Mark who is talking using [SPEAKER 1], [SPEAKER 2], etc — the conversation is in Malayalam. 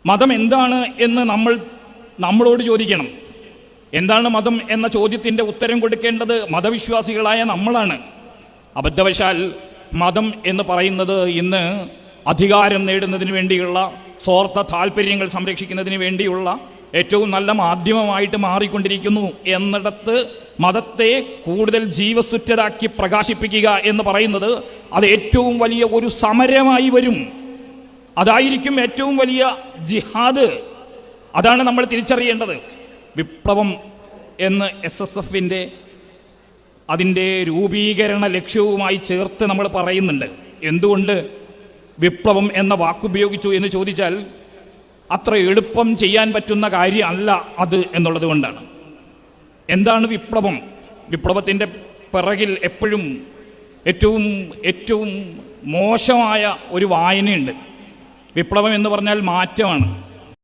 [SPEAKER 1] മതം എന്താണ് എന്ന് നമ്മളോട് ചോദിക്കണം. എന്താണ് മതം എന്ന ചോദ്യത്തിൻ്റെ ഉത്തരം കൊടുക്കേണ്ടത് മതവിശ്വാസികളായ നമ്മളാണ്. അബദ്ധവശാൽ മതം എന്ന് പറയുന്നത് ഇന്ന് അധികാരം നേടുന്നതിന് വേണ്ടിയുള്ള, സ്വാർത്ഥ താല്പര്യങ്ങൾ സംരക്ഷിക്കുന്നതിന് വേണ്ടിയുള്ള ഏറ്റവും നല്ല മാധ്യമമായിട്ട് മാറിക്കൊണ്ടിരിക്കുന്നു. എന്നിടത്ത് മതത്തെ കൂടുതൽ ജീവസുറ്റതാക്കി പ്രകാശിപ്പിക്കുക എന്ന് പറയുന്നത് അത് ഏറ്റവും വലിയ ഒരു സമരമായി വരും. അതായിരിക്കും ഏറ്റവും വലിയ ജിഹാദ്. അതാണ് നമ്മൾ തിരിച്ചറിയേണ്ടത്. വിപ്ലവം എന്ന് SSFൻ്റെ അതിൻ്റെ രൂപീകരണ ലക്ഷ്യവുമായി ചേർത്ത് നമ്മൾ പറയുന്നുണ്ട്. എന്തുകൊണ്ട് വിപ്ലവം എന്ന വാക്കുപയോഗിച്ചു എന്ന് ചോദിച്ചാൽ അത്ര എളുപ്പം ചെയ്യാൻ പറ്റുന്ന കാര്യമല്ല അത് എന്നുള്ളത് കൊണ്ടാണ്. എന്താണ് വിപ്ലവം? വിപ്ലവത്തിൻ്റെ പിറകിൽ എപ്പോഴും ഏറ്റവും മോശമായ ഒരു വായനയുണ്ട്. വിപ്ലവം എന്ന് പറഞ്ഞാൽ മാറ്റമാണ്.